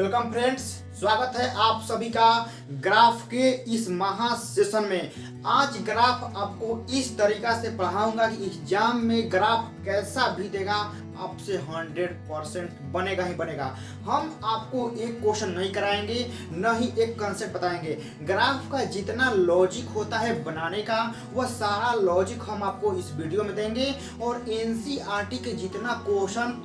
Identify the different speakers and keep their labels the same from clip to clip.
Speaker 1: Welcome friends, स्वागत है आप सभी का ग्राफ के इस महा सेशन में। आज ग्राफ आपको इस तरीका से पढ़ाऊंगा कि एग्जाम में ग्राफ कैसा भी देगा आपसे 100% बनेगा ही बनेगा। हम आपको एक क्वेश्चन नहीं कराएंगे, न ही एक कंसेप्ट बताएंगे। ग्राफ का जितना लॉजिक होता है बनाने का, वह सारा लॉजिक हम आपको इस वीडियो में देंगे। और एनसीईआरटी के जितना क्वेश्चन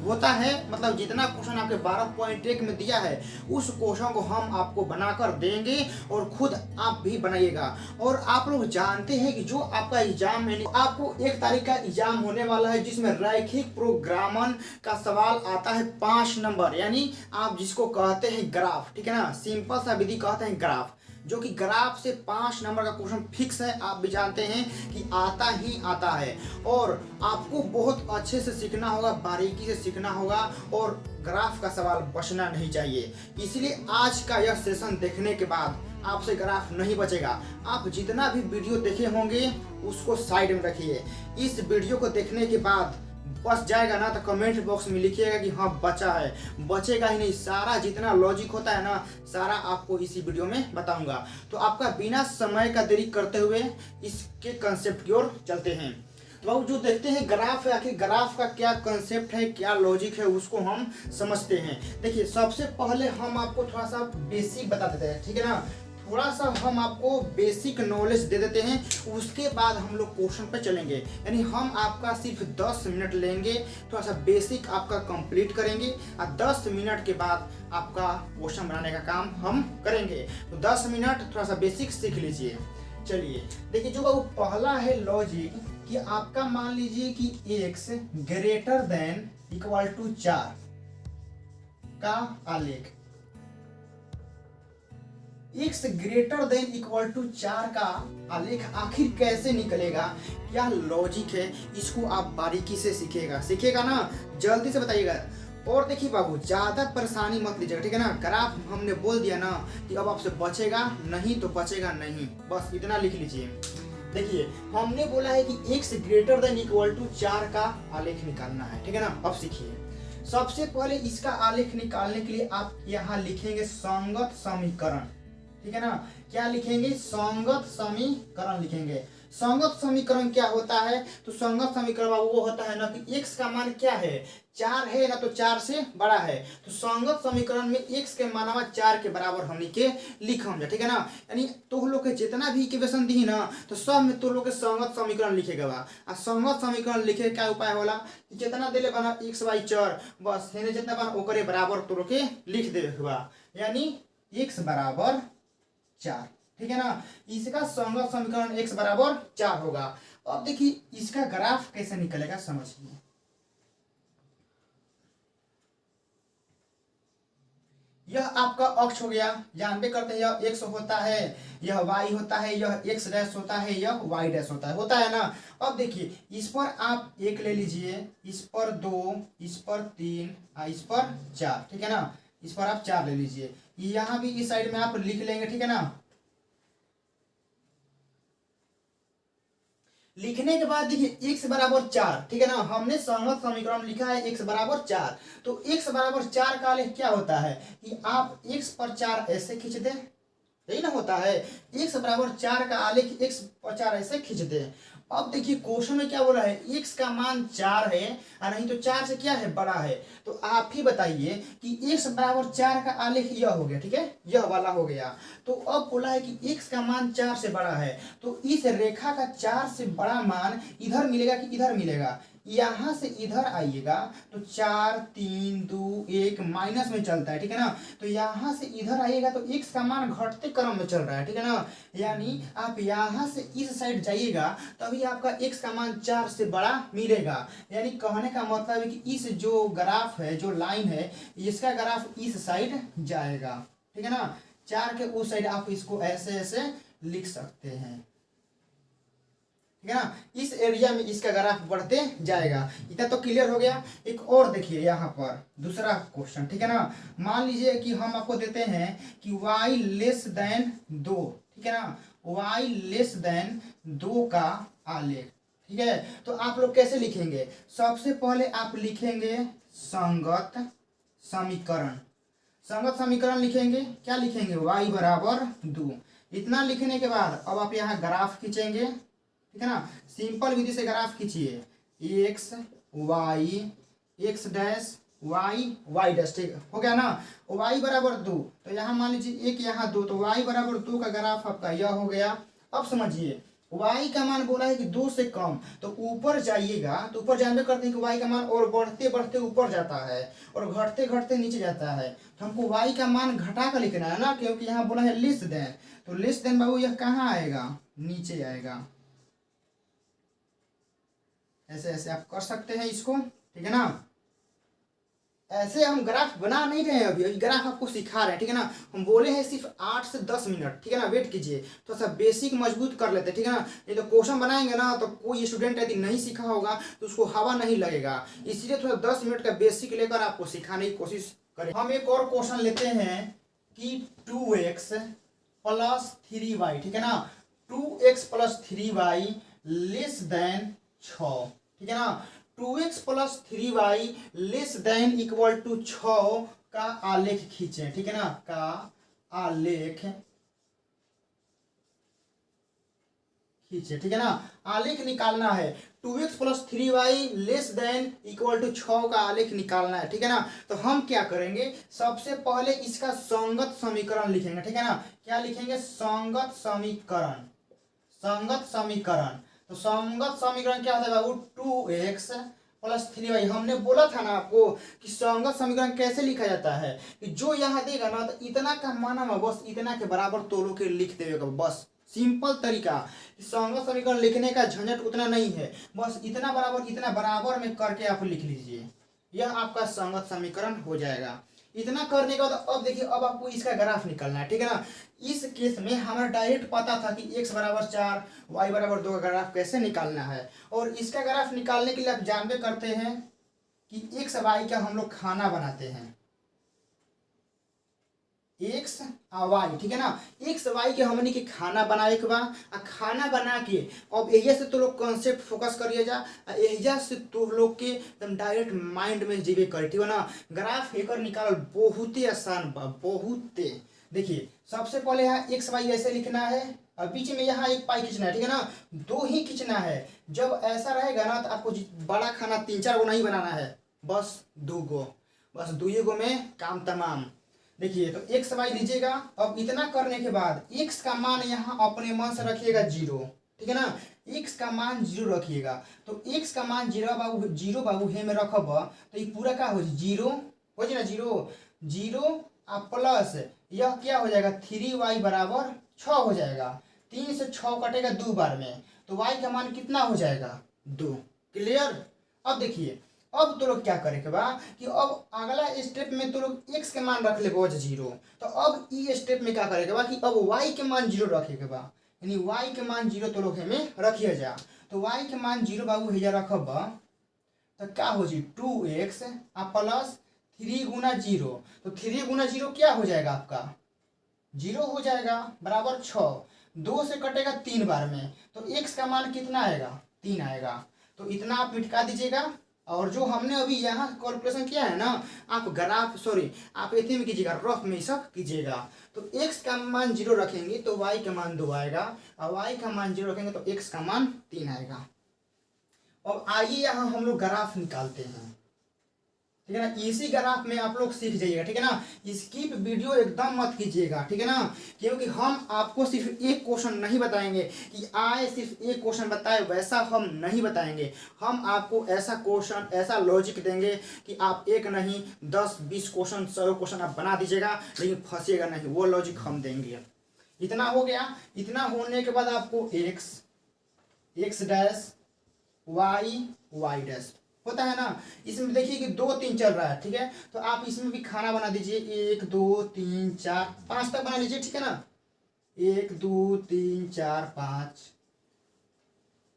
Speaker 1: होता है, मतलब जितना क्वेश्चन आपके 12.1 में दिया है, उस क्वेश्चन को हम आपको बनाकर देंगे और खुद आप भी बनाइएगा। और आप लोग जानते हैं कि जो आपका एग्जाम है, आपको 1 तारीख का एग्जाम होने वाला है जिसमें रैखिक प्रोग्रामन का सवाल आता है 5 नंबर, यानी आप जिसको कहते हैं ग्राफ, ठीक है ना, सिंपल सा विधि कहते हैं ग्राफ, जो कि ग्राफ से 5 नंबर का क्वेश्चन फिक्स है। आप भी जानते हैं कि आता ही आता है और आपको बहुत अच्छे से सीखना होगा, बारीकी से सीखना होगा और ग्राफ का सवाल बचना नहीं चाहिए। इसलिए आज का यह सेशन देखने के बाद आपसे ग्राफ नहीं बचेगा। आप जितना भी वीडियो देखे होंगे उसको साइड में रखिए। इस वीडियो को देखने के बाद बच जाएगा ना तो कमेंट बॉक्स में लिखिएगा कि हाँ बचा है। बचेगा ही नहीं, सारा जितना लॉजिक होता है ना, सारा आपको इसी वीडियो में बताऊंगा। तो आपका बिना समय का देरी करते हुए इसके कंसेप्ट की ओर चलते हैं। तो अब जो देखते हैं ग्राफ है, आखिर ग्राफ का क्या कंसेप्ट है, क्या लॉजिक है, उसको हम समझते हैं। देखिए, सबसे पहले हम आपको थोड़ा सा बेसिक बता देते हैं, ठीक है ना, थोड़ा सा हम आपको बेसिक नॉलेज दे देते हैं। उसके बाद हम लोग क्वेश्चन पे चलेंगे, यानी हम आपका सिर्फ 10 मिनट लेंगे, थोड़ा सा बेसिक आपका कंप्लीट करेंगे और 10 मिनट के बाद आपका क्वेश्चन बनाने का काम हम करेंगे। तो 10 मिनट थोड़ा सा बेसिक सीख लीजिए। चलिए देखिए, जो वो पहला है लॉजिक कि आपका मान लीजिए कि x greater than equal to 4 का आलेख, x greater than equal to 4 का आलेख आखिर कैसे निकलेगा, क्या लॉजिक है, इसको आप बारीकी से सीखेगा ना, जल्दी से बताइएगा। और देखिए बाबू, ज्यादा परेशानी मत लीजिएगा, ठीक है ना। ग्राफ हमने बोल दिया ना कि अब आपसे बचेगा नहीं तो बचेगा नहीं, बस इतना लिख लीजिए। देखिए, हमने बोला है कि x greater than equal to 4 का आलेख निकालना है, ठीक है ना। अब सीखिए, सबसे पहले इसका आलेख निकालने के लिए आप यहाँ लिखेंगे संगत समीकरण, ठीक है ना। क्या लिखेंगे? संगत समीकरण लिखेंगे। संगत समीकरण क्या होता है? तो संगत समीकरण वो होता है ना कि x का मान क्या है, 4 है ना, तो 4 से बड़ा है। तो संगत समीकरण में x के मानवा 4 के बराबर हम लिखम, ठीक है ना। यानी तो लोग के जितना भी इक्वेशन दी ना, तो सब में तो लोग के संगत समीकरण लिखेगा बा। आ संगत समीकरण लिखे क्या उपाय होला, जितना दिले बना x/4, बस हेने जितना बना ओकरे बराबर तो लोग के लिख देबे बा, यानी x बराबर 4, ठीक है ना। इसका संगत समीकरण x बराबर 4 होगा। अब देखिए इसका ग्राफ कैसे निकलेगा, समझिए। यह आपका अक्ष हो गया, जानबे करते हैं यह x होता है, यह y होता है, यह x डैश होता है, यह y डैश होता है ना। अब देखिए, इस पर आप 1 ले लीजिए, इस पर 2, इस पर 3, इस पर 4, ठीक है ना। इस पर आप 4 ले लीजिए, यहाँ भी इस साइड में आप लिख लेंगे, ठीक है ना। लिखने के बाद देखिए x बराबर 4, ठीक है ना, हमने संगत समीकरण लिखा है x बराबर 4। तो x बराबर 4 का आलेख क्या होता है कि आप x पर 4 ऐसे खींच दे, यही ना होता है। x बराबर 4 का आलेख x पर 4 ऐसे खींच दे। अब देखिए क्वेश्चन में क्या बोला है, x का मान 4 है और नहीं तो 4 से क्या है, बड़ा है। तो आप ही बताइए कि x बराबर 4 का आलेख यह हो गया, ठीक है, यह वाला हो गया। तो अब बोला है कि x का मान 4 से बड़ा है, तो इस रेखा का 4 से बड़ा मान इधर मिलेगा कि इधर मिलेगा। यहां से इधर आइएगा तो 4, 3, 2, 1 माइनस में चलता है, ठीक है ना। तो यहां से इधर आइएगा तो x का मान घटते क्रम में चल रहा है, ठीक है ना। यानी आप यहां से इस साइड जाइएगा तभी आपका x का मान 4 से बड़ा मिलेगा। यानी कहने का मतलब है कि इस जो ग्राफ है, जो लाइन है, इसका ग्राफ इस साइड जाएगा, ठीक है ना। 4 के उस साइड आप इसको ऐसे ऐसे लिख सकते हैं, ठीक है ना। इस एरिया में इसका ग्राफ बढ़ते जाएगा। इतना तो क्लियर हो गया। एक और देखिए यहाँ पर दूसरा क्वेश्चन, ठीक है ना। मान लीजिए कि हम आपको देते हैं कि y लेस देन 2, ठीक है ना, y लेस देन 2 का आलेख, ठीक है। तो आप लोग कैसे लिखेंगे? सबसे पहले आप लिखेंगे संगत समीकरण, संगत समीकरण लिखेंगे, क्या लिखेंगे, y बराबर 2। इतना लिखने के बाद अब आप यहाँ ग्राफ खींचेंगे, ठीक है ना। सिंपल विधि से ग्राफ खींचिए, X Y X dash Y Y dash, ठीक हो गया ना। y बराबर 2, तो यहाँ मान लीजिए 1 यहाँ 2, तो y बराबर 2 का ग्राफ आपका यह हो गया। अब समझिए y का मान बोला है कि 2 से कम, तो ऊपर जाइएगा तो ऊपर जानते करते हैं कि y का मान और बढ़ते बढ़ते ऊपर जाता है और घटते घटते नीचे जाता है। तो हमको y का मान घटा कर लिखना है ना, क्योंकि यहाँ बोला है लेस देन, तो लेस देन बाबू यह कहाँ आएगा, नीचे आएगा। ऐसे ऐसे आप कर सकते हैं इसको, ठीक है ना। ऐसे हम ग्राफ बना नहीं रहे हैं, अभी ग्राफ आपको सिखा रहे हैं, ठीक है ना। हम बोले हैं सिर्फ 8 से 10 मिनट, ठीक है ना। वेट कीजिए, थोड़ा सा बेसिक मजबूत कर लेते हैं, ठीक है ना। ये तो क्वेश्चन बनाएंगे ना, तो कोई स्टूडेंट यदि नहीं सीखा होगा तो उसको हवा नहीं लगेगा, इसलिए थोड़ा 10 मिनट का बेसिक लेकर आपको सिखाने की कोशिश करें। हम एक और क्वेश्चन लेते हैं कि 2x प्लस 3y, ठीक है ना। 2x plus 3y less then 6, ठीक है ना। 2x plus 3y less than equal to 6 का आलेख खींचे, ठीक है ना। का आलेख खींचे, ठीक है ना। आलेख निकालना है, 2x plus 3y less than equal to 6 का आलेख निकालना है, ठीक है ना। तो हम क्या करेंगे, सबसे पहले इसका संगत समीकरण लिखेंगे, ठीक है ना। क्या लिखेंगे, संगत समीकरण। संगत समीकरण, तो संगत समीकरण क्या होता है बाबू, 2x प्लस 3y। हमने बोला था ना आपको कि संगत समीकरण कैसे लिखा जाता है, कि जो यहाँ देगा ना तो इतना का माना में बस इतना के बराबर तोड़ो के लिख देगा, बस सिंपल तरीका। संगत समीकरण लिखने का झंझट उतना नहीं है, बस इतना बराबर में करके आप लिख लीजिए, यह आपका संगत समीकरण हो जाएगा। इतना करने के बाद अब देखिए, अब आपको इसका ग्राफ निकालना है, ठीक है ना। इस केस में हमारा डायरेक्ट पता था कि x बराबर 4 y बराबर 2 का ग्राफ कैसे निकालना है, और इसका ग्राफ निकालने के लिए आप जानते करते हैं कि x y का हम लोग खाना बनाते हैं, x y, ठीक है ना। x y के हमने के खाना बनाए के बाद खाना बना के अब एहिजा से तो लोग कॉन्सेप्ट फोकस करिए जा, एहिजा से तो लोग के एकदम डायरेक्ट माइंड में जीवे करे, ठीक है ना। ग्राफ एकर निकाल बहुत ही आसान बा, बहुत। देखिए सबसे पहले यहाँ x y ऐसे लिखना है, और बीच में यहाँ एक पाई खींचना है, ठीक है ना। 2 ही खींचना है। जब ऐसा रहेगा ना तो आपको बड़ा खाना 3-4 गो नहीं बनाना है, बस 2 गो, बस 2 गो में काम तमाम। देखिए तो x y लीजिएगा। अब इतना करने के बाद x का मान यहाँ अपने मन से रखिएगा 0, ठीक है ना। x का मान 0 रखिएगा, तो x का मान 0 बाबू हे में रखब तो ये पूरा क्या हो, 0 हो जाए ना, 0 और प्लस यह क्या हो जाएगा, 3y बराबर 6 हो जाएगा। 3 से 6 कटेगा 2 बार में, तो y का मान कितना हो जाएगा, 2। क्लियर। अब देखिए, अब तो लोग क्या करे के बा कि अब अगला स्टेप में तो लोग x के मान रख ले 0, तो अब ई स्टेप में क्या करे के बा कि अब y के मान 0 रखे के बा, यानी y के मान 0 तो लोग में रखिए जा। तो y के मान 0 बाबू हेजा रखब तो क्या हो जी, 2x प्लस 3 गुना 0, तो 3 गुना 0 क्या हो जाएगा आपका, 0 हो जाएगा, बराबर 6। 2 से कटेगा 3 बार में, तो x का मान कितना आएगा, 3 आएगा। तो इतना आप मिटका दीजिएगा, और जो हमने अभी यहाँ कैलकुलेशन किया है ना, आप आप इतने में कीजिएगा, रफ में सब कीजिएगा। तो x का मान 0 रखेंगे तो y का मान 2 आएगा, और y का मान 0 रखेंगे तो x का मान 3 आएगा। अब आइए यहाँ हम लोग ग्राफ निकालते हैं, ठीक है ना। इसी ग्राफ में आप लोग सीख जाइएगा, ठीक है ना। स्किप वीडियो एकदम मत कीजिएगा, ठीक है ना, क्योंकि हम आपको सिर्फ एक क्वेश्चन नहीं बताएंगे कि आए सिर्फ एक क्वेश्चन बताए, वैसा हम नहीं बताएंगे। हम आपको ऐसा क्वेश्चन, ऐसा लॉजिक देंगे कि आप एक नहीं 10-20 क्वेश्चन, 100 क्वेश्चन आप बना दीजिएगा, लेकिन फंसिएगा नहीं, वो लॉजिक हम देंगे। इतना हो गया। इतना होने के बाद आपको x डैश y डैश होता है ना। इसमें देखिए कि 2 3 चल रहा है, ठीक है। तो आप इसमें भी खाना बना दीजिए, 1 2 3 4 5 तक बना लीजिए, ठीक है ना। 1 2 3 4 5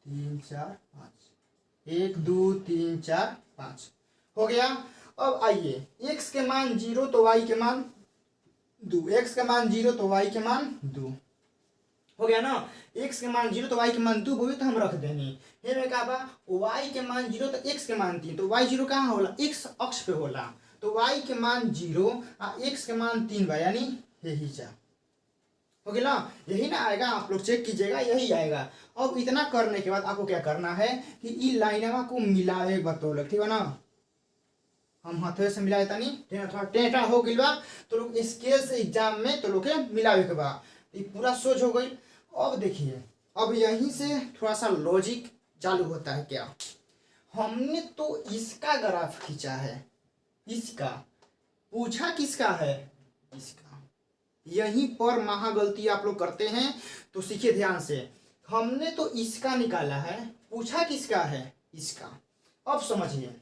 Speaker 1: 3 4 5 1 2 3 4 5 हो गया। अब आइए, x के मान 0 तो y के मान 2, x का मान 0 तो y के मान 2 हो गया ना। x के मान 0 तो y के मान 2 बोले तो हम रख देंगे। ये में का बा y के मान 0 तो x के मान 3, तो y 0 कहाँ होला, x अक्ष पे होला, तो y के मान 0 और x के मान 3 बा, यानी यही जा हो गया ना, यही ना आएगा। आप लोग चेक कीजिएगा, यही आएगा। अब इतना करने के बाद आपको क्या करना है कि ई लाइनवा को मिलावे बतौलक, ठीक है ना। हम हाथे से मिलाए तानी थोड़ा टेढ़ा हो गइल बा, तो लोग स्केल से एग्जाम में तो लोग के मिलावे के बा। ये पूरा सोच हो गई। अब देखिए, अब यहीं से थोड़ा सा लॉजिक चालू होता है। क्या हमने तो इसका ग्राफ खींचा है, इसका पूछा किसका है, इसका। यहीं पर महा गलती आप लोग करते हैं, तो सीखिए ध्यान से। हमने तो इसका निकाला है, पूछा किसका है, इसका। अब समझिए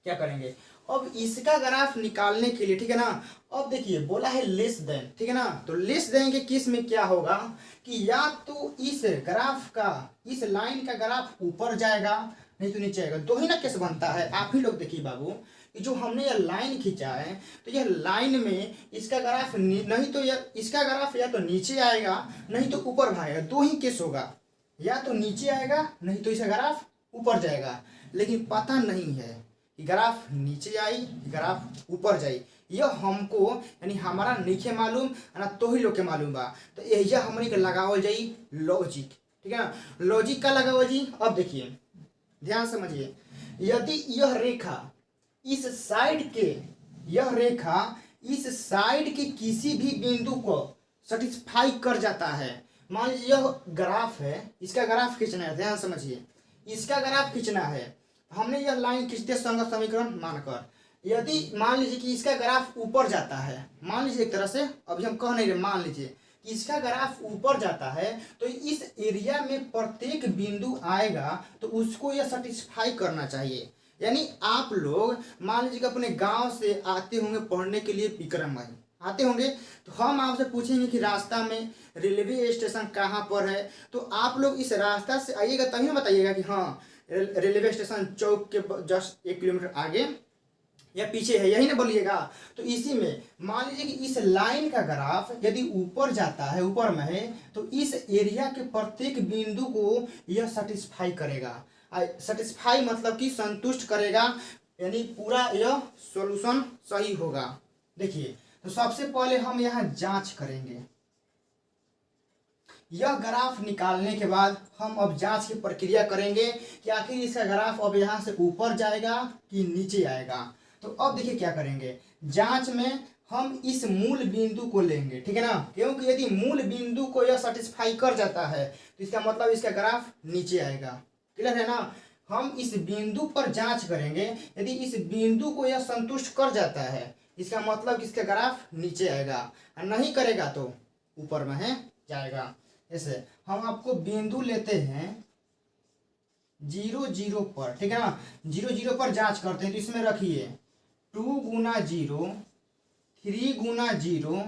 Speaker 1: क्या करेंगे। अब इसका ग्राफ निकालने के लिए, ठीक है ना, अब देखिए बोला है लेस देन, ठीक है ना। तो लेस देन के केस में क्या होगा कि या तो इस ग्राफ का, इस लाइन का ग्राफ ऊपर जाएगा, नहीं तो नीचे आएगा। दो ही ना केस बनता है। आप ही लोग देखिए बाबू, कि जो हमने यह लाइन खींचा है, तो यह लाइन में इसका ग्राफ नहीं तो यह इसका ग्राफ या तो नीचे आएगा, नहीं तो ऊपर भागेगा। दो ही केस होगा, या तो नीचे आएगा, नहीं तो इसका ग्राफ ऊपर जाएगा। लेकिन पता नहीं है कि ग्राफ नीचे आई, ग्राफ ऊपर जाई। यह हमको यानी हमारा नहीं मालूम ना, तो ही लोग के मालूम बा। तो यह हमने के लगावल जाई लॉजिक, ठीक है ना। लॉजिक का लगावल जी। अब देखिए ध्यान समझिए, यदि यह रेखा इस साइड के, यह रेखा इस साइड के किसी भी बिंदु को सेटिस्फाई कर जाता है। मान लीजिए यह ग्राफ है, इसका ग्राफ खींचना है, ध्यान समझिए, इसका ग्राफ खींचना है। हमने यह लाइन खींचते संगत समीकरण मानकर, यदि मान लीजिए कि इसका ग्राफ ऊपर जाता है, मान लीजिए एक तरह से, अभी हम कह नहीं रहे, मान लीजिए कि इसका ग्राफ ऊपर जाता है, तो इस एरिया में प्रत्येक बिंदु आएगा तो उसको यह सेटिस्फाई करना चाहिए। यानी आप लोग मान लीजिए कि अपने गांव से आते होंगे पढ़ने के लिए विक्रम भाई, आते होंगे, तो हम आपसे पूछेंगे कि रास्ता में रेलवे स्टेशन कहाँ पर है। तो आप लोग इस रास्ता से आइएगा, तभी ना बताइएगा कि हाँ रेलवे स्टेशन चौक के जस्ट 1 किलोमीटर आगे या पीछे है, यही ना बोलिएगा। तो इसी में मान लीजिए कि इस लाइन का ग्राफ यदि ऊपर जाता है, ऊपर में है, तो इस एरिया के प्रत्येक बिंदु को यह सेटिस्फाई करेगा। सेटिस्फाई मतलब कि संतुष्ट करेगा, यानी पूरा यह सॉल्यूशन सही होगा। देखिए, तो सबसे पहले हम यहाँ जांच करेंगे। यह ग्राफ निकालने के बाद हम अब जांच की प्रक्रिया करेंगे कि आखिर इसका ग्राफ अब यहाँ से ऊपर जाएगा कि नीचे आएगा। तो अब देखिए क्या करेंगे, जांच में हम इस मूल बिंदु को लेंगे, ठीक है ना, क्योंकि यदि मूल बिंदु को यह सेटिस्फाई कर जाता है तो इसका मतलब इसका ग्राफ नीचे आएगा। क्लियर है ना। हम इस बिंदु पर जांच करेंगे, यदि इस बिंदु को यह संतुष्ट कर जाता है, इसका मतलब इसका ग्राफ नीचे आएगा, और नहीं करेगा तो ऊपर में है जाएगा। ऐसे हम आपको बिंदु लेते हैं 0 0 पर, ठीक है ना। 0 0 पर जांच करते हैं, तो इसमें रखिए 2 गुना 0, 3 गुना 0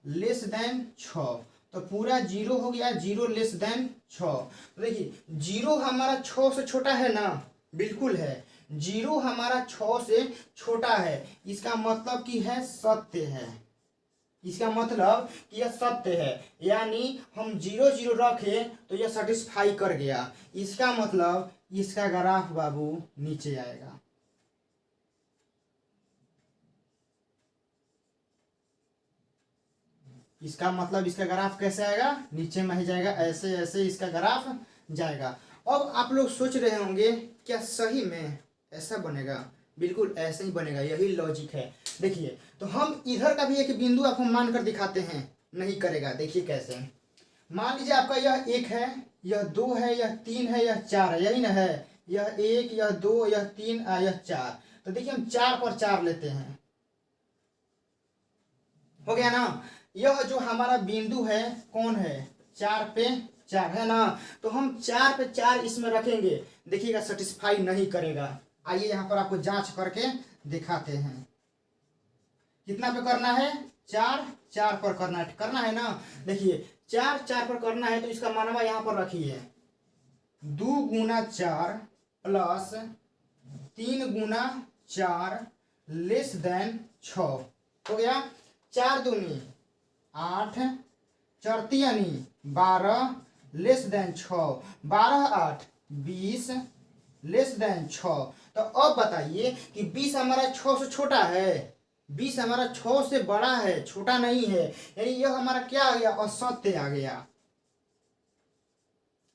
Speaker 1: लेस देन 6। तो पूरा 0 हो गया, 0 लेस देन 6। तो देखिए 0 हमारा 6 से छोटा है ना, बिल्कुल है। 0 हमारा 6 से छोटा है, इसका मतलब कि है सत्य है, इसका मतलब कि यह सत्य है। यानी हम 0 0 रखे तो यह सेटिस्फाई कर गया, इसका मतलब इसका ग्राफ बाबू नीचे आएगा। इसका मतलब इसका ग्राफ कैसे आएगा, नीचे में ही जाएगा। ऐसे ऐसे इसका ग्राफ जाएगा। अब आप लोग सोच रहे होंगे क्या सही में ऐसा बनेगा, बिल्कुल ऐसे ही बनेगा, यही लॉजिक है। देखिए, तो हम इधर का भी एक बिंदु आपको मान कर दिखाते हैं, नहीं करेगा। देखिए कैसे, मान लीजिए आपका यह 1 है, यह 2 है, यह 3 है, यह 4 है, यही ना है। यह 1, यह 2, यह 3, यह 4। तो देखिए हम 4 पर 4 लेते हैं, हो गया ना। यह जो हमारा बिंदु है कौन है, 4 पे 4 है ना। तो हम 4 पे 4 इसमें रखेंगे, देखिएगा सेटिस्फाई नहीं करेगा। आइए यहाँ पर आपको जांच करके दिखाते हैं। कितना पे करना है, 4 4 पर करना है ना। देखिए 4 4 पर करना है, तो इसका मानवा यहाँ पर रखिए 2 गुना 4 प्लस 3 गुना 4 लेस देन 6। हो गया। 4 दूनी 8, 4 तियानी 12 लेस देन 6। 12 8 20, less than 6। तो अब बताइए कि 20 हमारा 6 से छोटा है, 20 हमारा 6 से बड़ा है, छोटा नहीं है। यानी यह हमारा क्या आ गया, असत्य आ गया,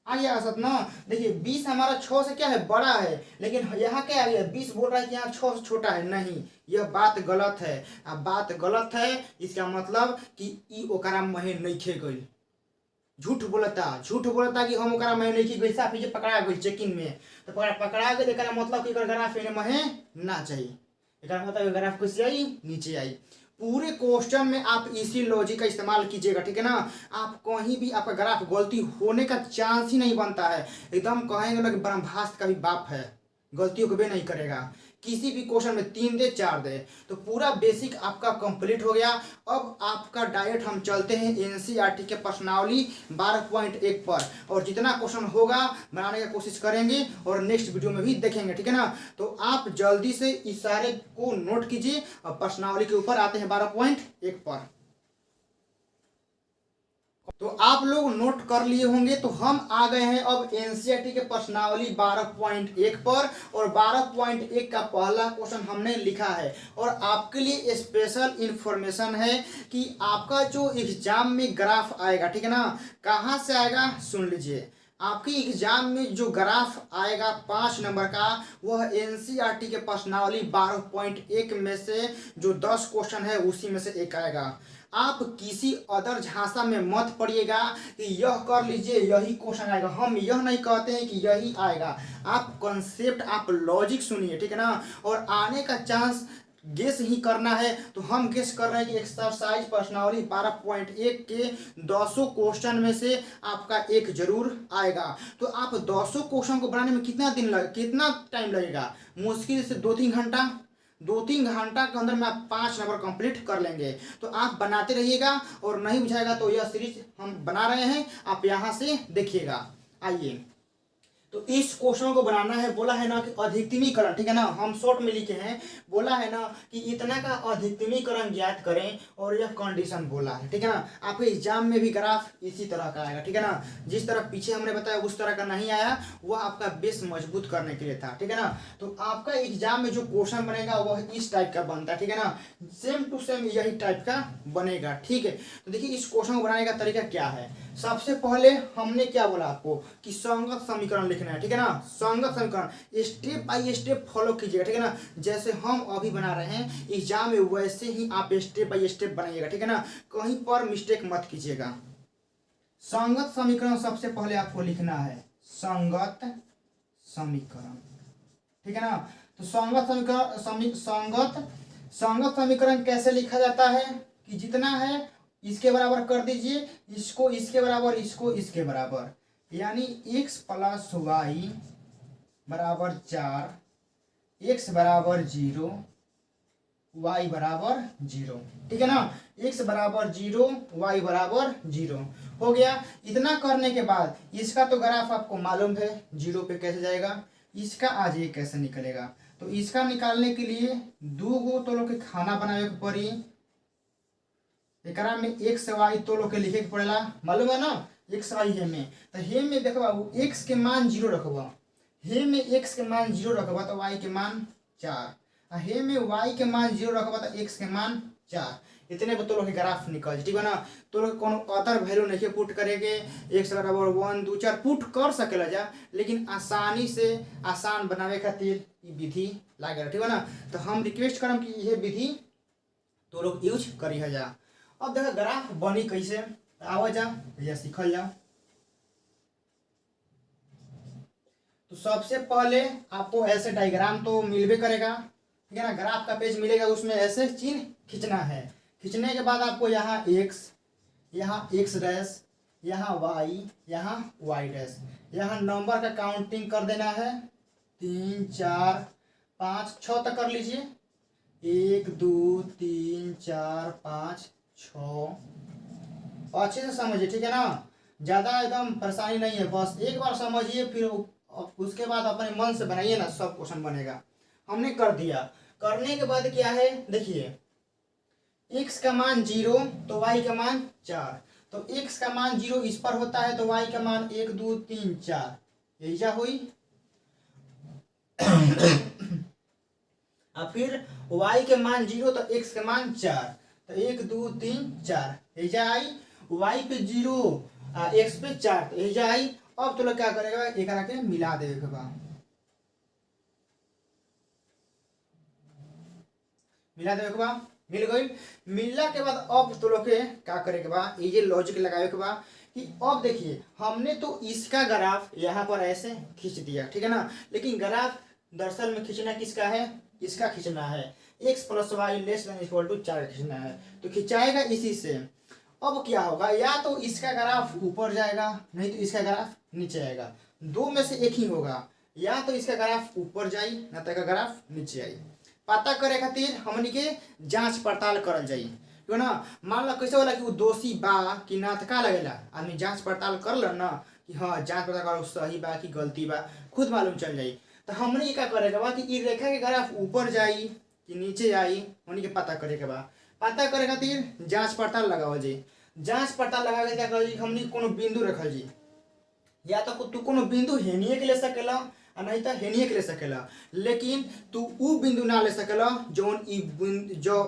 Speaker 1: आ गया असत ना। देखिए 20 हमारा 6 से क्या है, बड़ा है, लेकिन यहाँ क्या आ गया, 20 बोल रहा है कि यहाँ 6 से छोटा है। नहीं, यह बात गलत है। अब बात गलत है, इसका मतलब कि ई ओकरा महे नइखे गइल, झूठ बोलता, झूठ बोलता कि हम ओकरा महे नइखे गइल, साफ ये पकड़ा गइल चेकिंग में। तो पकड़ा गइल, एकरा मतलब कि एकर ग्राफ एने महे ना चाहिए, एकरा मतलब ग्राफ कैसे आई, नीचे आई। पूरे क्वेश्चन में आप इसी लॉजिक का इस्तेमाल कीजिएगा, ठीक है ना। आप कहीं भी आपका ग्राफ गलती होने का चांस ही नहीं बनता है, एकदम कहेंगे ना कि ब्रह्मास्त्र का भी बाप है, गलतियों कभी नहीं करेगा। किसी भी क्वेश्चन में 3 दे 4 दे, तो पूरा बेसिक आपका कंप्लीट हो गया। अब आपका डायरेक्ट हम चलते हैं एनसीईआरटी के प्रश्नावली 12.1 पर, और जितना क्वेश्चन होगा बनाने की कोशिश करेंगे और नेक्स्ट वीडियो में भी देखेंगे, ठीक है ना। तो आप जल्दी से इस सारे को नोट कीजिए और प्रश्नावली के ऊपर आते हैं 12.1 पर। तो आप लोग नोट कर लिए होंगे, तो हम आ गए हैं अब एनसीईआरटी के प्रश्नावली 12.1 पर, और 12.1 का पहला क्वेश्चन हमने लिखा है। और आपके लिए स्पेशल इंफॉर्मेशन है कि आपका जो एग्जाम में ग्राफ आएगा, ठीक है ना, कहाँ से आएगा सुन लीजिए। आपके एग्जाम में जो ग्राफ आएगा 5 नंबर का, वह एनसीईआरटी के प्रश्नावली 12.1 में से जो 10 क्वेश्चन है उसी में से एक आएगा। आप किसी अदर झांसा में मत पड़िएगा कि यह कर लीजिए यही क्वेश्चन आएगा, हम यह नहीं कहते हैं कि यही आएगा। आप कॉन्सेप्ट, आप लॉजिक सुनिए, ठीक है ना। और आने का चांस गेस ही करना है, तो हम गेस कर रहे हैं कि एक्सरसाइज प्रश्नावली 12.1 के 200 क्वेश्चन में से आपका एक जरूर आएगा। तो आप 200 क्वेश्चन को बनाने में कितना टाइम लगेगा, मुश्किल से 2-3 घंटा, 2-3 घंटा के अंदर में आप 5 नंबर कंप्लीट कर लेंगे। तो आप बनाते रहिएगा, और नहीं बुझाएगा तो यह सीरीज हम बना रहे हैं, आप यहाँ से देखिएगा। आइए, तो इस क्वेश्चन को बनाना है, बोला है ना कि अधिकतमीकरण, ठीक है ना, हम शॉर्ट में लिखे हैं, बोला है ना कि इतना का अधिकतमीकरण ज्ञात करें, और यह कंडीशन बोला है, ठीक है ना। आपके एग्जाम में भी ग्राफ इसी तरह का आएगा, ठीक है ना। जिस तरह पीछे हमने बताया उस तरह का नहीं आया, वह आपका बेस मजबूत करने के लिए था, ठीक है ना। तो आपका एग्जाम में जो क्वेश्चन बनेगा वह इस टाइप का बनता है, ठीक है ना, सेम टू सेम यही टाइप का बनेगा, ठीक है। तो देखिए इस क्वेश्चन को बनाने का तरीका क्या है। सबसे पहले हमने क्या बोला आपको कि संगत समीकरण लिखना है, ठीक है ना। संगत समीकरण स्टेप बाय स्टेप फॉलो कीजिएगा, ठीक है ना। जैसे हम अभी बना रहे हैं एग्जाम में, वैसे ही आप स्टेप बाय स्टेप बनाइएगा, ठीक है ना, कहीं पर मिस्टेक मत कीजिएगा। संगत समीकरण सबसे पहले आपको लिखना है, संगत समीकरण, ठीक है ना। तो संगत समीकरण कैसे लिखा जाता है कि जितना है इसके बराबर कर दीजिए, इसको इसके बराबर, इसको इसके बराबर, यानी x + y बराबर 4, x बराबर 0, y बराबर 0, ठीक है ना। x बराबर 0, y बराबर 0 हो गया। इतना करने के बाद इसका तो ग्राफ आपको मालूम है, 0 पे कैसे जाएगा, इसका आज ये कैसे निकलेगा। तो इसका निकालने के लिए 2 गो तो लोग के खाना बनावे के पड़ी, एकरा में x y तो लोग के लिखे के पड़ेला, मालूम है ना, x y है में। तो हे में देखबा x के मान 0 रखबा, हे में x के मान 0 रखबा तो y के मान 4, आ हे में y के मान 0 रखबा तो x के मान 4। इतने तो लोग के ग्राफ निकल, ठीक है ना। तो लोग कोनो अदर वैल्यू नहीं पुट करेंगे, x बराबर 1 2 4 पुट कर सकेला जा, लेकिन आसानी से आसान बनावे खातिर ई विधि लागेला, ठीक है ना। तो हम रिक्वेस्ट करम कि यह विधि तो लोग यूज करी है जा। अब देखो ग्राफ बनी कैसे, आवा जा या सीखल जाओ। तो सबसे पहले आपको ऐसे डायग्राम तो मिलबे करेगा, ठीक है ना। ग्राफ का पेज मिलेगा, उसमें ऐसे चिन्ह खींचना है। खींचने के बाद आपको यहाँ x, यहाँ x डैश, यहाँ y, यहाँ y डैश, यहाँ नंबर का काउंटिंग कर देना है, 3 4 5 6 तक कर लीजिए, 1 2 3 4 5 6, अच्छे से समझिए, ठीक है ना। ज़्यादा एकदम परेशानी नहीं है, बस एक बार समझिए, फिर उसके बाद अपने मन से बनाइए ना, सब क्वेश्चन बनेगा। हमने कर दिया, करने के बाद क्या है देखिए, x का मान 0 तो y का मान 4, तो x का मान 0 इस पर होता है, तो y का मान 1 2 3 4, यही जा हुई। और फिर y के मान 0 तो x के मान 4, तो 1 2 3 4 एजा आई, y पे 0 x पे 4 तो एजा आई। अब तो लोग क्या करेगा, एक के मिला देवे के बा, मिला देवे के बा, मिल गई। मिलला के बाद अब तो लोग के क्या करे के बा, ये लॉजिक लगावे के बा कि अब देखिए हमने तो इसका ग्राफ यहाँ पर ऐसे खींच दिया, ठीक है ना, लेकिन ग्राफ दरअसल में खींचना किसका है, इसका खींचना है, x plus Y less than equal to 4 खींचना है, तो खिंचाएगा इसी से। अब क्या होगा, या तो इसका ग्राफ ऊपर जाएगा, नहीं तो इसका ग्राफ नीचे आएगा, दो में से एक ही होगा, या तो इसका ग्राफ ऊपर जाई ना तो इसका ग्राफ नीचे आई। पता करे खातिर हमनी के जांच पड़ताल करल जाई, है ना। मान लो कैसे होला कि वो दोषी बा कि ना, तो का लगेला आदमी जांच पड़ताल कर लो ना कि हाँ जांच पड़ताल करो सही बा कि गलती बा, खुद मालूम चल जाई। तो हमने क्या करेगा बा कि ई रेखा के ग्राफ ऊपर जाई कि नीचे आई, हमने के पता करे के बा। पता करे खातिर जांच पड़ताल लगावल जी, जांच पड़ताल लगा के क्या कर जी, हमने कोनो बिंदु रखल जी, या तो तू कोनो बिंदु हेनिए के ले सकेला और नहीं तो हेनिए के ले सकेला, लेकिन तू ऊ बिंदु ना ले सकेला जौन ई जो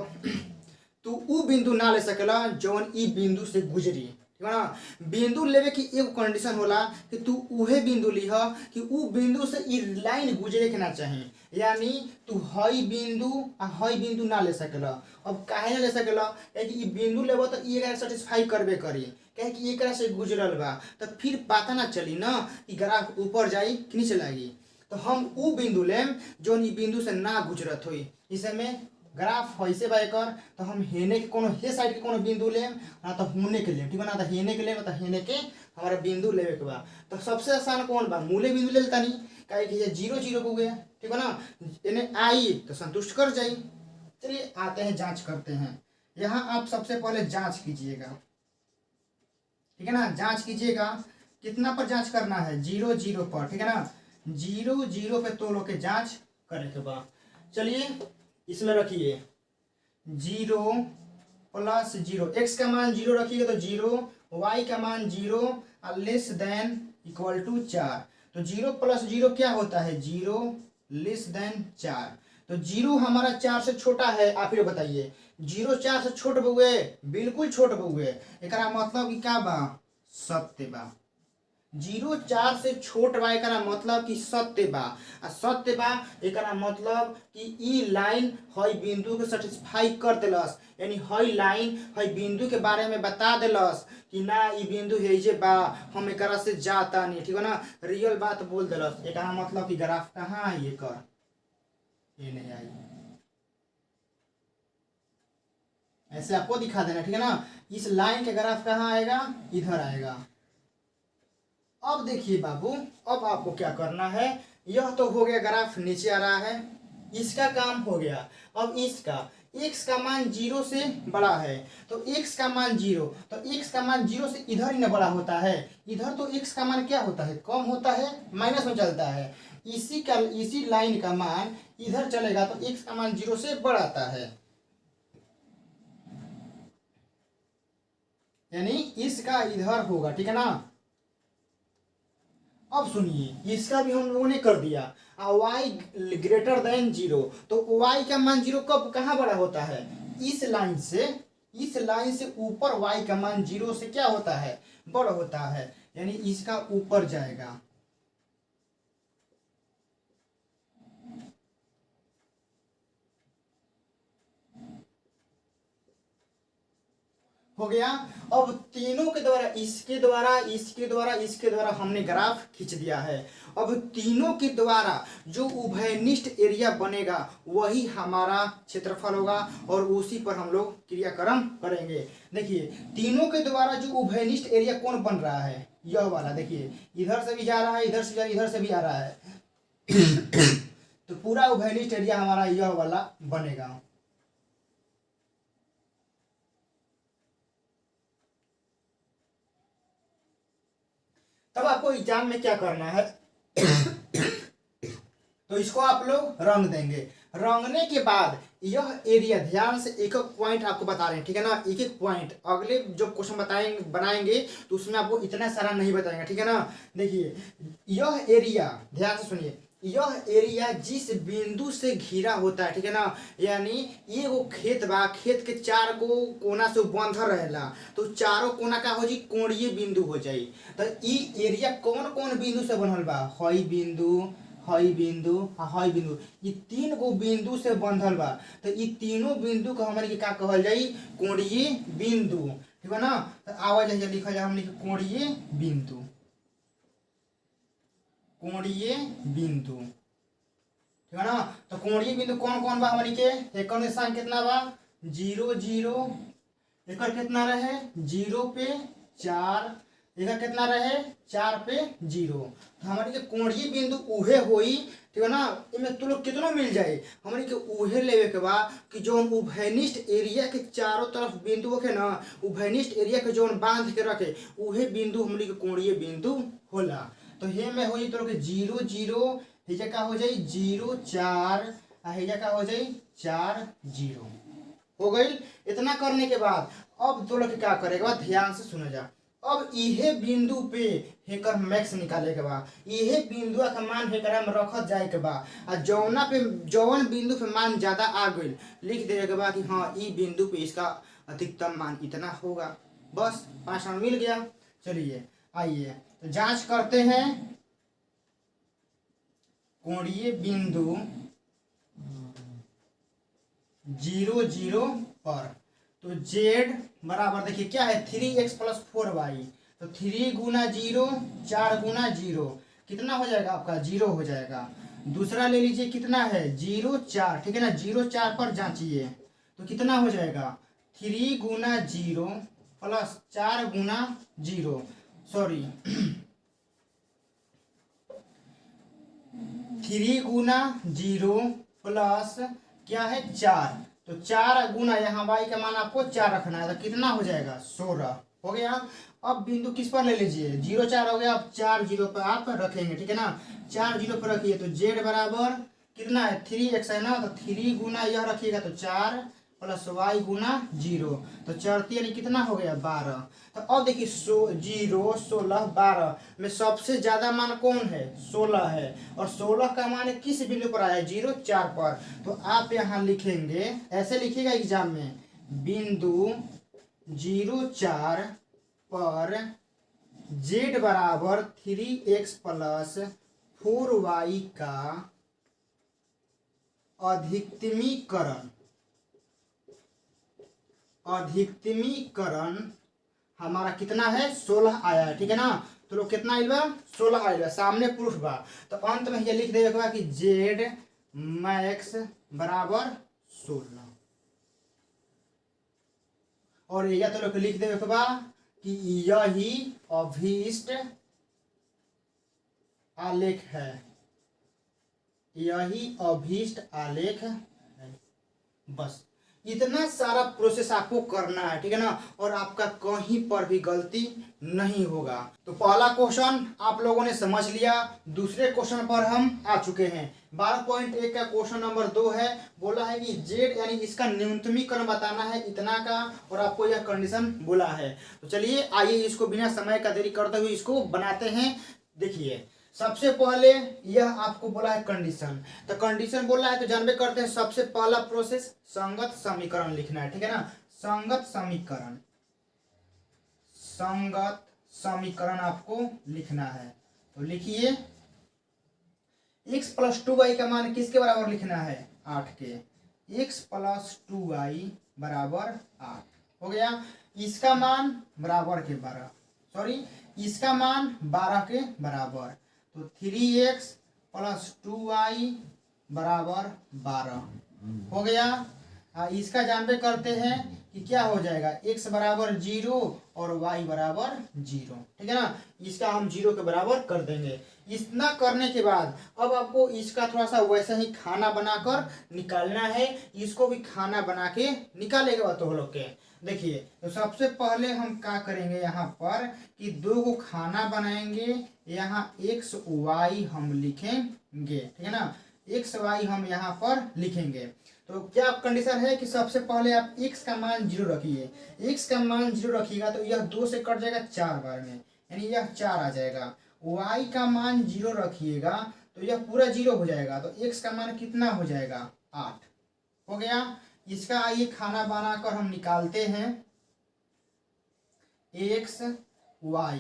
Speaker 1: तू ऊ बिंदु ना ले सकेला जौन ई बिंदु से गुजरी, ठीक है ना। बिंदु लेवे की एगो कंडीशन होला कि तू उहे बिंदु लीह कि ऊ बिंदु से ई लाइन गुजरे के ना चाहे, यानी तू हई बिंदु आ हई बिंदु ना ले सकेला। अब काहे ना ले सकेला, कि ई बिंदु लेबो तो ई एकरा सेटिस्फाई करबे करी, कहे कि एकरा से गुजरल बा, तो फिर पता ना चली ना कि ग्राफ ऊपर जाई कि नीचे लागी। तो हम ऊ बिंदु लेम जौन ई बिंदु से ना गुजरत होई, इसे में ग्राफ ऐसे बा एकर, तो हम हेने के कोनो हे साइड के कोनो बिंदु लेम ना तो होने के लेम, ठीक है ना, तो हेने के लेम तो हेने के हमारा बिंदु लेवे के बा। तो सबसे आसान कौन बा, मूले बिंदु ले लेता नहीं, काहे कि ये 0 0 हो गया, ठीक है ना, इन्हें आई तो संतुष्ट कर जाई। चलिए आते हैं जांच करते हैं। यहाँ आप सबसे पहले जांच कीजिएगा, ठीक है ना, जांच कीजिएगा कितना पर जांच करना है, 0 0 पर, ठीक है ना, 0 0 पे तो लोग के जांच करे के बा। चलिए इसमें रखिए 0 प्लस 0, x का मान 0 रखिएगा तो 0, y का मान 0 और लेस देन इक्वल टू 4, तो 0 प्लस 0 क्या होता है, 0 लेस देन 4, तो 0 हमारा 4 से छोटा है। आप ही बताइए 0 4 से छोट बउए, बिल्कुल छोट बउए, एकरा मतलब कि का बा, सत्य बा। 0 4 से छोट बा एकरा मतलब कि सत्य बा, आ सत्य बा एकरा मतलब कि ई लाइन हई बिंदु के सेटिस्फाई कर देलस, यानी हई लाइन हई बिंदु के बारे में बता देलस कि ना ई बिंदु हेजे बा, हम एकरा से जाता नहीं, ठीक है ना, रियल बात बोल देलस। एकरा मतलब कि ग्राफ कहाँ आई, एकर ये नहीं आई, ऐसे आपको दिखा देना, ठीक है ना। इस लाइन के ग्राफ कहाँ आएगा, इधर आएगा। अब देखिए बाबू, अब आपको क्या करना है, यह तो हो गया ग्राफ नीचे आ रहा है, इसका काम हो गया। अब इसका x का मान 0 से बड़ा है, तो x का मान 0, तो x का मान 0 से इधर ही ना बड़ा होता है, इधर तो x का मान क्या होता है, कम होता है, माइनस में चलता है। इसी लाइन का मान इधर चलेगा तो x का मान 0 से बड़ा आता है, यानी इसका इधर होगा, ठीक है ना। अब सुनिए इसका भी हम लोगों ने कर दिया, y ग्रेटर देन 0, तो y का मान 0 कब कहाँ बड़ा होता है, इस लाइन से ऊपर y का मान 0 से क्या होता है, बड़ा होता है, यानी इसका ऊपर जाएगा। हो गया। अब तीनों के द्वारा इसके द्वारा हमने ग्राफ खींच दिया है। अब तीनों के द्वारा जो उभयनिष्ठ एरिया बनेगा वही हमारा क्षेत्रफल होगा और उसी पर हम लोग क्रियाक्रम करेंगे। देखिए तीनों के द्वारा जो उभयनिष्ठ एरिया कौन बन रहा है, यह वाला, देखिए इधर से भी जा रहा है, इधर से भी आ रहा है तो पूरा उभयनिष्ठ एरिया हमारा यह वाला बनेगा। तब आपको एग्जाम में क्या करना है तो इसको आप लोग रंग देंगे, रंगने के बाद यह एरिया ध्यान से एक एक पॉइंट आपको बता रहे हैं, ठीक है ना, एक एक पॉइंट अगले जो क्वेश्चन बनाएंगे तो उसमें आपको इतना सारा नहीं बताएंगे, ठीक है ना। देखिए यह एरिया ध्यान से सुनिए, यह एरिया जिस बिंदु से घिरा होता है, ठीक है ना, यानी ये वो खेत बा, खेत के चार गो कोना से बंधल रहेला, तो चारों कोना का हो जी कोणीय बिंदु हो जाई। तो ई एरिया कौन कौन बिंदु से बनल बा, हई बिंदु, हई बिंदु आ हई बिंदु, ये तीन गो बिंदु से बंधल बा। तो ये तीनों बिंदु को हमन के का कहल जाई, कोणीय बिंदु, ठीक है ना। तो आवाज लिखा जाए हमने कोणीय बिंदु, कोणीय बिंदु, ठीक है ना। तो कोणीय बिंदु कौन कौन बा हमनी के, एक निशान कितना बा 0 0, एक कितना रहे 0 पे 4, एक कितना रहे 4 पे 0। तो हमारी के कोणीय बिंदु उहे होई, ठीक है ना। इनमें तुम लोग कितनों मिल जाए, हमारी के उहे लेवे के बा कि जो हम उभयनिष्ठ एरिया के चारों तरफ बिंदु होके ना, उभयनिष्ठ एरिया के जो बांध के रखे उहे बिंदु हमनी के कोणीय बिंदु होला। तो हे में हो तो 0 0, हेजा का हो जाई 0 4, हेजा का हो जाई 4 0 हो गई। इतना करने के बाद अब तो लोग क्या करेगा, ध्यान से सुना जा। अब इहे बिंदु पे हेकर मैक्स निकाले के बा, इहे बिंदु का मान हेकरा में रखत जाए के बा, आ जौना पे जौन बिंदु पे मान ज्यादा आ गई लिख दे के बा कि हाँ ई बिंदु पे इसका अधिकतम मान इतना होगा। बस 5 मिल गया। चलिए आइए तो जांच करते हैं कोणीय बिंदु 0 0 पर। तो z बराबर देखिए क्या है 3x + 4y, तो 3 गुना 0 4 गुना 0 कितना हो जाएगा आपका 0 हो जाएगा। दूसरा ले लीजिए कितना है 0 4, ठीक है ना, 0 4 पर जांचिए तो कितना हो जाएगा 3 गुना 0 + 4 गुना 0, सॉरी 3 गुना 0 प्लस क्या है 4, तो 4 गुना यहाँ y का मान आपको 4 रखना है, तो कितना हो जाएगा 16 हो गया। अब बिंदु किस पर ले लीजिए 0 4 हो गया, अब 4 0 पर आप रखेंगे, ठीक है ना, 4 0 पर रखिए तो z बराबर कितना है 3x है ना, तो 3 गुना यह रखिएगा तो 4 प्लस y गुना 0, तो 4 यानी कितना हो गया 12। तो अब देखिए 0 16 12 में सबसे ज्यादा मान कौन है 16 है, और 16 का मान किस बिंदु पर आया है 0 4 पर। तो आप यहाँ लिखेंगे, ऐसे लिखिएगा एग्जाम में, बिंदु 0 4 पर z बराबर 3x + 4y का अधिकतमीकरण हमारा कितना है 16 आया है, ठीक है ना। तो लोग कितना आइल बा 16 आइल बा, सामने प्रूफ बा। तो अंत में ये लिख देवे के बा कि z मैक्स बराबर 16, और या तो लोग लिख देवे के बा कि यही अभीष्ट आलेख है, यही अभीष्ट आलेख है। बस इतना सारा प्रोसेस आपको करना है, ठीक है ना, और आपका कहीं पर भी गलती नहीं होगा। तो पहला क्वेश्चन आप लोगों ने समझ लिया, दूसरे क्वेश्चन पर हम आ चुके हैं। 12.1 का क्वेश्चन नंबर 2 है, बोला है कि z यानी इसका न्यूनतमीकरण बताना है इतना का, और आपको यह कंडीशन बोला है। तो चलिए आइए इसको बिना समय का देरी करते हुए इसको बनाते हैं। देखिए सबसे पहले यह आपको बोला है कंडीशन, तो कंडीशन बोला है तो जानबे करते हैं सबसे पहला प्रोसेस संगत समीकरण लिखना है, ठीक है ना। संगत समीकरण आपको लिखना है, तो लिखिए x + 2y का मान किसके बराबर लिखना है 8 के, x + 2y बराबर 8 हो गया। इसका मान बराबर के 12, सॉरी इसका मान 12 के बराबर, तो 3x + 2y बराबर 12 हो गया। इसका जानबे करते हैं कि क्या हो जाएगा x बराबर 0 और y बराबर 0, ठीक है ना। इसका हम 0 के बराबर कर देंगे। इतना करने के बाद अब आपको इसका थोड़ा सा वैसे ही खाना बनाकर निकालना है, इसको भी खाना बना के निकालेगा तो लोग के। देखिए तो सबसे पहले हम क्या करेंगे यहाँ पर कि 2 को खाना बनाएंगे, यहाँ x y हम लिखेंगे, ठीक है ना, x y हम यहाँ पर लिखेंगे। तो क्या कंडीशन है कि सबसे पहले आप x का मान 0 रखिए, x का मान 0 रखिएगा तो यह 2 से कट जाएगा 4 बार में, यानी यह 4 आ जाएगा। y का मान 0 रखिएगा तो यह पूरा 0 हो जाएगा। तो x का मान कितना हो जाएगा 8 हो गया। इसका आइए खाना बनाकर हम निकालते हैं। x y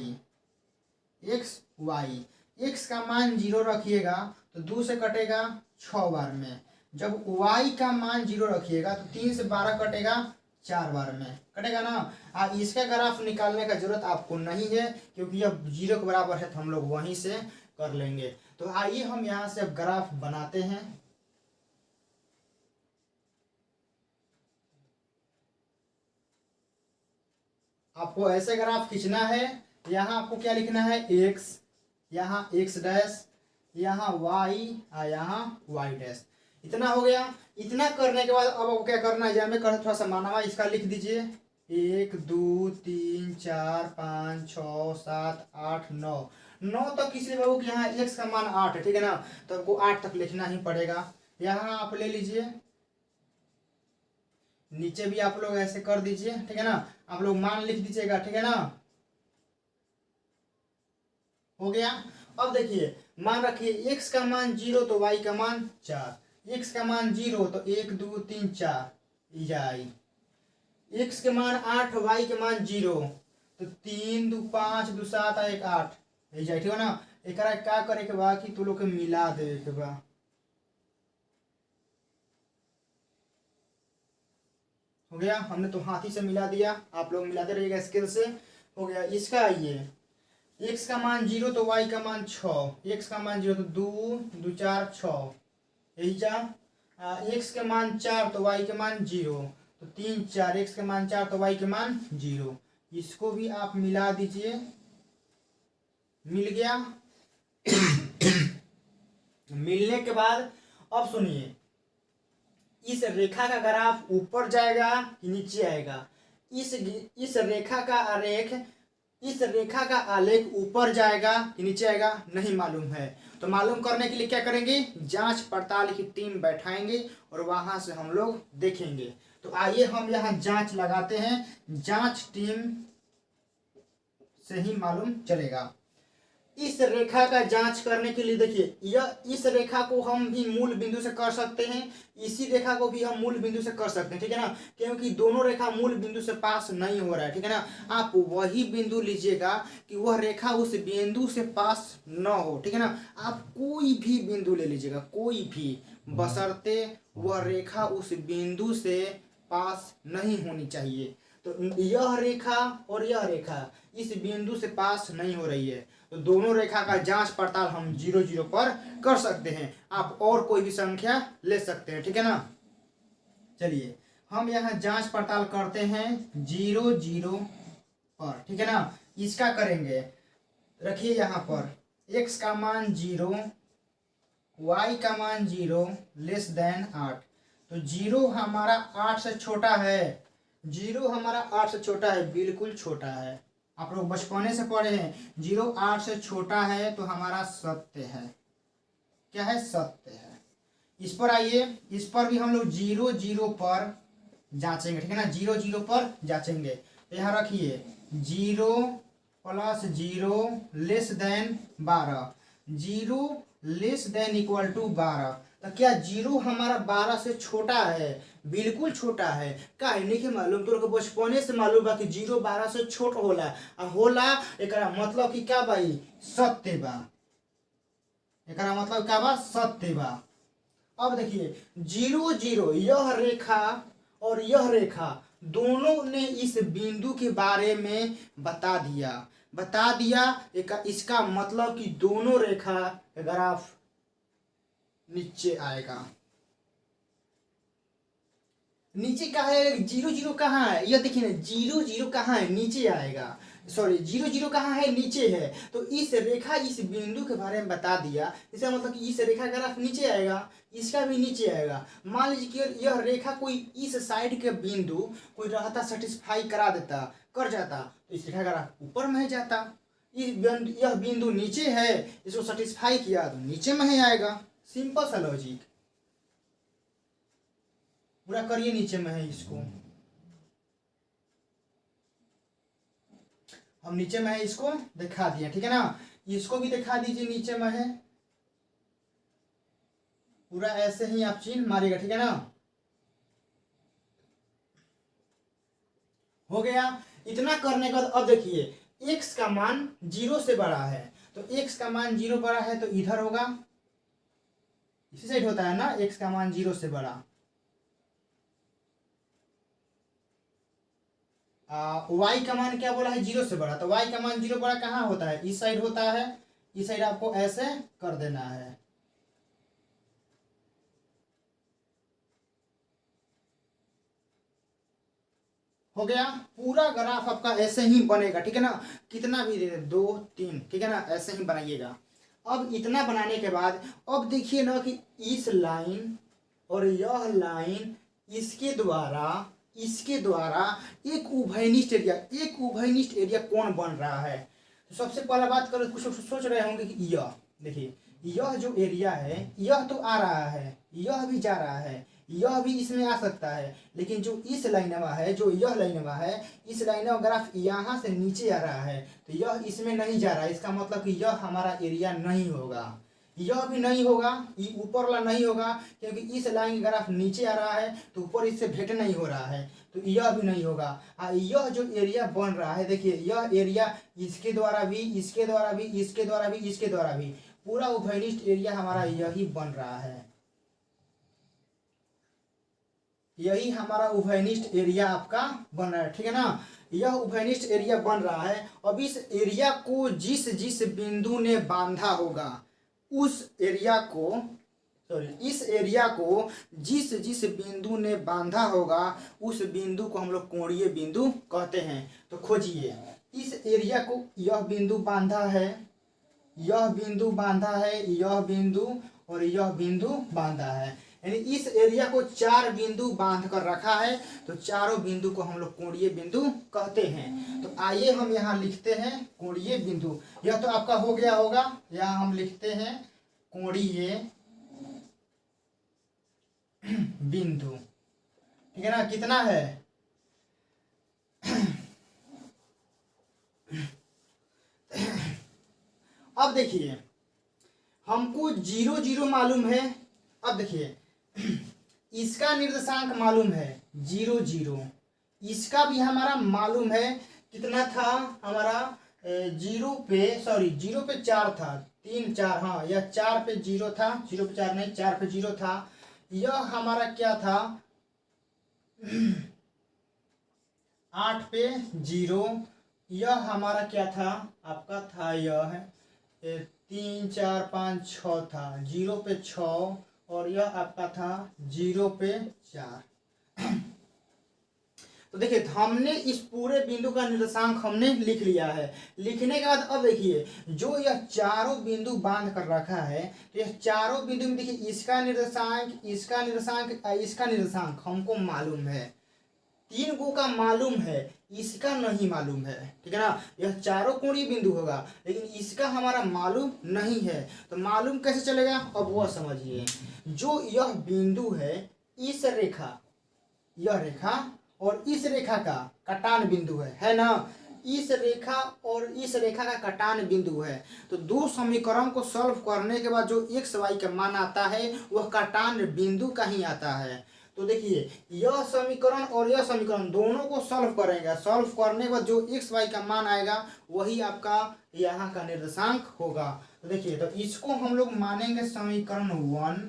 Speaker 1: x का मान 0 रखिएगा तो 2 से कटेगा 6 बार में। जब y का मान 0 रखिएगा तो 3 से 12 कटेगा 4 बार में, कटेगा ना। इसका ग्राफ निकालने का जरूरत आपको नहीं है क्योंकि यह 0 के बराबर है, तो हम लोग वहीं से कर लेंगे। तो आइए हम यहाँ से अब ग्राफ बनाते हैं। आपको ऐसे ग्राफ खींचना है। यहाँ आपको क्या लिखना है x, यहाँ x डैश, यहाँ y और यहाँ y डैश। इतना हो गया। इतना करने के बाद अब आपको क्या करना है, जहाँ में कर थोड़ा सा मानवा इसका लिख दीजिए। 1 2 3 4 5 6 7 8 9 9 तक किसी बाबू कि यहाँ x का मान 8 है, ठीक है ना। तो आपको 8 तक लिखना ही पड़ेगा। यहाँ आप ले लीजिए, नीचे भी आप लोग ऐसे कर दीजिए, ठीक है ना। आप लोग मान लिख दीजिएगा, ठीक है ना। हो गया। अब देखिए मान रखिए x का मान 0 तो y का मान 4, x का मान 0 तो 1 2 3 4 जाई, x के मान 8 y के मान 0 तो 3 2 5 2 7 1 8 जाए, ठीक है ना। एक क्या करे के बा कि तू लोग के मिला दे के बा। हो गया, हमने तो हाथी से मिला दिया, आप लोग मिलाते रहिएगा स्केल से। हो गया। इसका आइए x का मान 0 तो y का मान 6, x का मान 0 तो 2 2 4 6 यही जा। x के मान 4 तो y के मान 0 तो 3 4, x के मान 4 तो y के मान 0। इसको भी आप मिला दीजिए, मिल गया। मिलने के बाद अब सुनिए, इस रेखा का ग्राफ ऊपर जाएगा कि नीचे आएगा। इस रेखा का आरेख, इस रेखा का आलेख ऊपर जाएगा कि नीचे आएगा नहीं मालूम है। तो मालूम करने के लिए क्या करेंगे, जांच पड़ताल की टीम बैठाएंगे और वहां से हम लोग देखेंगे। तो आइए हम यहाँ जांच लगाते हैं, जांच टीम से ही मालूम चलेगा। इस रेखा का जांच करने के लिए देखिए, यह इस रेखा को हम भी मूल बिंदु से कर सकते हैं, इसी रेखा को भी हम मूल बिंदु से कर सकते हैं, ठीक है ना। क्योंकि दोनों रेखा मूल बिंदु से पास नहीं हो रहा है, ठीक है ना। आप वही बिंदु लीजिएगा कि वह रेखा उस बिंदु से पास न हो, ठीक है ना। आप कोई भी बिंदु ले लीजिएगा, कोई भी, बशर्ते वह रेखा उस बिंदु से पास नहीं होनी चाहिए। तो यह रेखा और यह रेखा इस बिंदु से पास नहीं हो रही है, तो दोनों रेखा का जांच पड़ताल हम 0 0 पर कर सकते हैं। आप और कोई भी संख्या ले सकते हैं, ठीक है ना। चलिए हम यहाँ जांच पड़ताल करते हैं 0 0 पर, ठीक है ना। इसका करेंगे, रखिए यहाँ पर x का मान 0, y का मान 0 लेस देन 8। तो 0 हमारा 8 से छोटा है, 0 हमारा 8 से छोटा है, बिल्कुल छोटा है। आप लोग बचपने से पढ़े हैं, 0 8 से छोटा है तो हमारा सत्य है। क्या है, सत्य है। इस पर आइए, इस पर भी हम लोग 0 0 पर जांचेंगे, ठीक है ना। 0 0 पर जांचेंगे। तो यहाँ रखिए 0 plus 0 less than 12, 0 less than equal to 12। तो क्या 0 हमारा 12 से छोटा है, बिल्कुल छोटा है। काहे नहीं मालूम, तो लोग बचपने से मालूम बा कि 0 12 से छोट होला होला। एकरा मतलब कि क्या भाई, सत्य बा। एकरा मतलब क्या बा, सत्य बा। अब देखिए 0 0, यह रेखा और यह रेखा दोनों ने इस बिंदु के बारे में बता दिया। इसका मतलब कि दोनों रेखा ग्राफ नीचे आएगा। नीचे कहाँ है, 0 0 कहाँ है, यह देखिए ना, 0 0 कहाँ है, नीचे आएगा। सॉरी 0 0 कहाँ है, नीचे है। तो इस रेखा इस बिंदु के बारे में बता दिया, इसका मतलब कि इस रेखा का ग्राफ नीचे आएगा, इसका भी नीचे आएगा। मान लीजिए कि यह रेखा कोई इस साइड के बिंदु कोई रहता, सेटिस्फाई करा देता, कर जाता, तो इस रेखा का ग्राफ ऊपर में जाता। यह बिंदु नीचे है, इसको सेटिस्फाई किया तो नीचे में ही आएगा। सिंपल सा लॉजिक, पूरा करिए। नीचे में है, इसको हम नीचे में है, इसको दिखा दिया, ठीक है ना। इसको भी दिखा दीजिए, नीचे में है। पूरा ऐसे ही आप चिन्ह मारिएगा, ठीक है ना। हो गया। इतना करने के बाद अब देखिए x का मान 0 से बड़ा है, तो x का मान 0 बड़ा है तो इधर होगा, इसी साइड होता है ना, x का मान 0 से बड़ा। y का मान क्या बोला है, 0 से बड़ा, तो y का मान 0 बड़ा कहाँ होता है, इस साइड होता है। इस साइड आपको ऐसे कर देना है। हो गया। पूरा ग्राफ आपका ऐसे ही बनेगा, ठीक है ना। कितना भी दे 2 3, ठीक है ना, ऐसे ही बनाइएगा। अब इतना बनाने के बाद अब देखिए ना कि इस लाइन और यह लाइन इसके द्वारा एक उभयनिष्ठ एरिया कौन बन रहा है। तो सबसे पहला बात करो, कुछ सोच रहे होंगे कि यह देखिए, यह जो एरिया है यह तो आ रहा है, यह भी जा रहा है, यह भी इसमें आ सकता है, लेकिन जो इस लाइनवा है, जो यह लाइनवा है, इस लाइनवा ग्राफ यहाँ से नीचे आ रहा है, तो यह इसमें नहीं जा रहा है। इसका मतलब कि यह हमारा एरिया नहीं होगा, यह भी नहीं होगा, ये ऊपर वाला नहीं होगा, क्योंकि इस लाइन ग्राफ नीचे आ रहा है तो ऊपर इससे भेंट नहीं हो रहा है, तो यह भी नहीं होगा। यह जो एरिया बन रहा है, देखिए यह एरिया इसके द्वारा भी, इसके द्वारा भी, इसके द्वारा भी, इसके द्वारा भी, पूरा उभयनिष्ठ एरिया हमारा यही बन रहा है। यही हमारा उभयनिष्ठ एरिया आपका बन रहा है, ठीक है ना। यह उभयनिष्ठ एरिया बन रहा है। अब इस एरिया को जिस जिस बिंदु ने बांधा होगा, उस एरिया को इस एरिया को जिस जिस बिंदु ने बांधा होगा, उस बिंदु को हम लोग कोणीय बिंदु कहते हैं। तो खोजिए, इस एरिया को यह बिंदु बांधा है, यह बिंदु बांधा है, यह बिंदु और यह बिंदु बांधा है, यानी इस एरिया को 4 बिंदु बांध कर रखा है, तो चारों बिंदु को हम लोग कोणीय बिंदु कहते हैं। तो आइए हम यहाँ लिखते हैं कोणीय बिंदु। यह तो आपका हो गया होगा, यहाँ हम लिखते हैं कोणीय बिंदु, ठीक है ना। कितना है, अब देखिए हमको 0 0 मालूम है। अब देखिए इसका निर्देशांक मालूम है 0 0, इसका भी हमारा मालूम है, कितना था हमारा 0 पे 4 था, 3 4, हाँ यह 4 पे 0 था, 0 पे 4 नहीं, 4 पे 0 था। यह हमारा क्या था 8 पे 0, यह हमारा क्या था, आपका था यह 3 4 5 6 था, 0 पे 6, और यह आपका था 0 पे 4। तो देखिए हमने इस पूरे बिंदु का निर्देशांक हमने लिख लिया है। लिखने के बाद अब देखिए जो यह चारों बिंदु बांध कर रखा है, तो यह चारों बिंदु में देखिए इसका निर्देशांक, इसका निर्देशांक, इसका निर्देशांक हमको मालूम है, 3 गो का मालूम है, इसका नहीं मालूम है, ठीक है ना। यह चारों कोणीय बिंदु होगा, लेकिन इसका हमारा मालूम नहीं है, तो मालूम कैसे चलेगा, अब वह समझिए। जो यह बिंदु है, इस रेखा, यह रेखा और इस रेखा का कटान बिंदु है ना, इस रेखा और इस रेखा का कटान बिंदु है। तो दो समीकरण को सॉल्व करने के बाद जो एक्स वाई का मान आता है वह कटान बिंदु का ही आता है। तो देखिए यह समीकरण और यह समीकरण दोनों को सॉल्व करेंगे, सॉल्व करने के बाद जो एक्स वाई का मान आएगा वही आपका यहाँ का निर्देशांक होगा। तो देखिए तो इसको हम लोग मानेंगे समीकरण 1,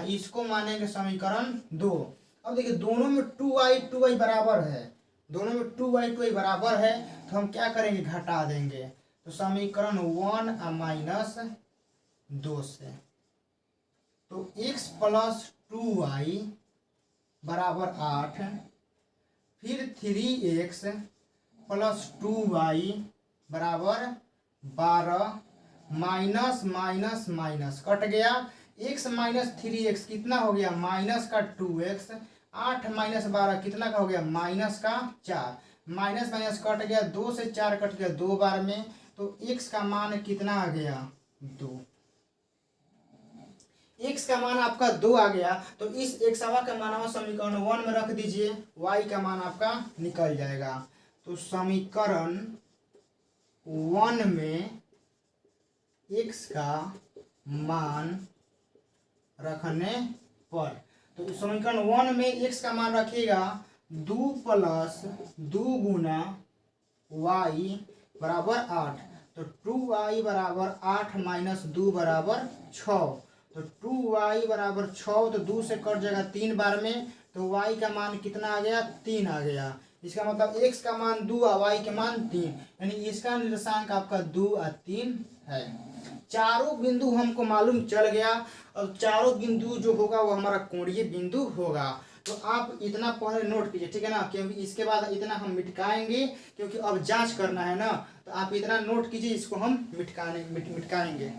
Speaker 1: इसको मानेंगे समीकरण 2। अब देखिए दोनों में 2y बराबर है, दोनों में 2y बराबर है, तो हम क्या करेंगे, घटा देंगे। तो समीकरण 1 माइनस 2 से, तो x प्लस 2y बराबर 8, फिर 3x प्लस 2y बराबर 12, माइनस माइनस माइनस कट गया, x माइनस 3x कितना हो गया, माइनस का 2x, 8 माइनस 12 कितना का हो गया, माइनस का 4, माइनस माइनस कट गया, 2 से 4 कट गया 2 बार में, तो x का मान कितना आ गया, 2। x का मान आपका 2 आ गया, तो इस x का मान समीकरण 1 में रख दीजिए, y का मान आपका निकल जाएगा। तो समीकरण 1 में x का मान रखने पर। तो समीकरण 1 में x का मान रखिएगा 2 प्लस 2 गुना y बराबर 8। तो 2y बराबर 8 माइनस 2 बराबर 6। तो 2y बराबर 6, तो 2 से कट जाएगा 3 बार में, तो y का मान कितना आ गया, 3 आ गया। इसका मतलब x का मान 2 और y का मान 3, यानी इसका निर्देशांक आपका 2 और 3 है। चारों बिंदु हमको मालूम चल गया। अब चारों बिंदु जो होगा वो हमारा कोणीय बिंदु होगा। तो आप इतना पहले नोट कीजिए, ठीक है ना, क्योंकि इसके बाद इतना हम मिटकाएंगे, क्योंकि अब जांच करना है ना। तो आप इतना नोट कीजिए, इसको हम मिटकाएंगे।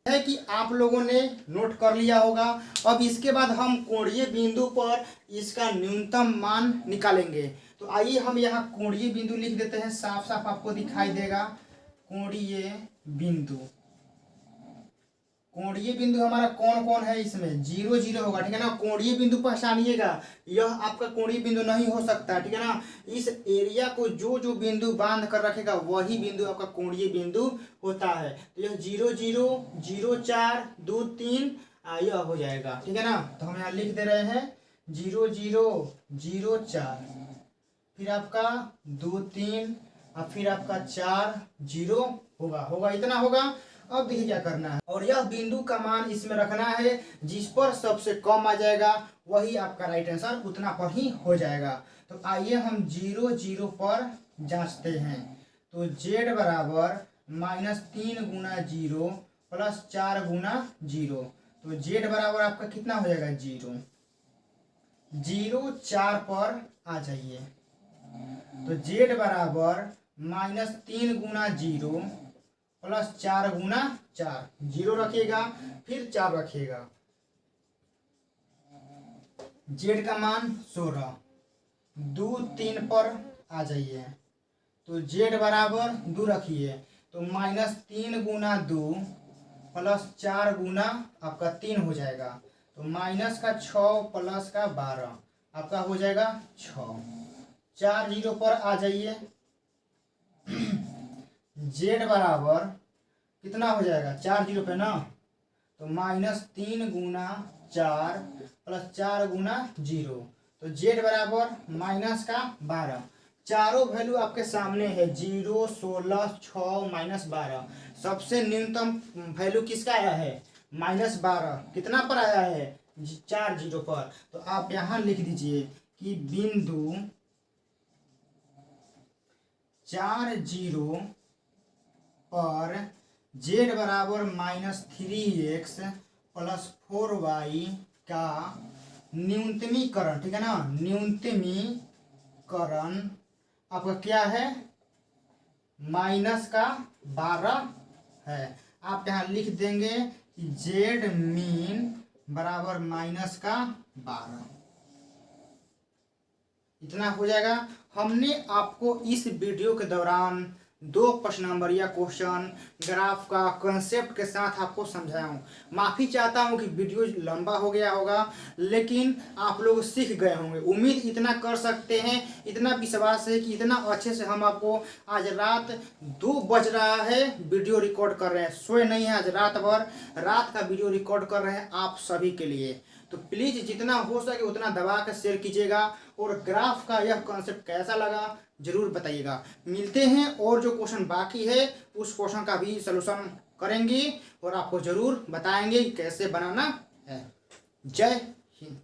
Speaker 1: है कि आप लोगों ने नोट कर लिया होगा। अब इसके बाद हम कोणीय बिंदु पर इसका न्यूनतम मान निकालेंगे। तो आइए हम यहाँ कोणीय बिंदु लिख देते हैं, साफ साफ आपको दिखाई देगा। कोणीय बिंदु, कोणीय बिंदु हमारा कौन कौन है, इसमें 0 0 होगा, ठीक है ना। कोणीय बिंदु पहचानिएगा, यह आपका कोणीय बिंदु नहीं हो सकता, ठीक है ना। इस एरिया को जो जो बिंदु बांध कर रखेगा वही बिंदु आपका कोणीय बिंदु होता है। तो यह 0 0 0 4 2 3 यह हो जाएगा, ठीक है ना। तो हम यहाँ लिख दे रहे हैं 0 0 0 4, फिर आपका 2 3 और फिर आपका 4 0 होगा, इतना होगा। अब देखिए क्या करना है, और यह बिंदु का मान इसमें रखना है, जिस पर सबसे कम आ जाएगा वही आपका राइट आंसर, उतना पर ही हो जाएगा। तो आइए हम 0 0 पर जांचते हैं। तो z बराबर -3 गुना 0 प्लस 4 गुना 0। तो z बराबर आपका कितना हो जाएगा, 0 0 4 पर आ जाइए। तो z बराबर -3 गुना 0 प्लस 4 गुना 4, 0 रखिएगा फिर 4 रखिएगा। z का मान 16, 2 3 पर आ जाइए। तो z बराबर 2 रखिए। तो -3 गुना 2 प्लस 4 गुना आपका 3 हो जाएगा। तो माइनस का 6 प्लस का 12 आपका हो जाएगा 6। 4 0 पर आ जाइए। z बराबर कितना हो जाएगा, 4 0 पे ना। तो -3 गुना 4 प्लस 4 गुना 0। तो z बराबर माइनस का 12। चारों वैल्यू आपके सामने है, 0 16 6 -12। सबसे न्यूनतम वैल्यू किसका आया है, -12। कितना पर आया है, 4 0 पर। तो आप यहाँ लिख दीजिए कि बिंदु 4 0 पर z बराबर -3x प्लस 4y का न्यूनतमीकरण, ठीक है ना, न्यूनतमीकरण आपका क्या है, -12 है। आप यहाँ लिख देंगे कि z मीन बराबर -12, इतना हो जाएगा। हमने आपको इस वीडियो के दौरान 2 प्रश्न नंबरिया क्वेश्चन ग्राफ का कंसेप्ट के साथ आपको समझाया हूँ। माफ़ी चाहता हूँ कि वीडियो लंबा हो गया होगा, लेकिन आप लोग सीख गए होंगे। उम्मीद इतना कर सकते हैं, इतना विश्वास है कि इतना अच्छे से हम आपको, आज रात 2 बज रहा है वीडियो रिकॉर्ड कर रहे हैं, सोए नहीं है, आज रात भर रात का वीडियो रिकॉर्ड कर रहे हैं आप सभी के लिए। तो प्लीज़ जितना हो सके उतना दबा कर शेयर कीजिएगा, और ग्राफ का यह कॉन्सेप्ट कैसा लगा जरूर बताइएगा। मिलते हैं और जो क्वेश्चन बाकी है उस क्वेश्चन का भी सलूशन करेंगे और आपको जरूर बताएंगे कैसे बनाना है। जय हिंद।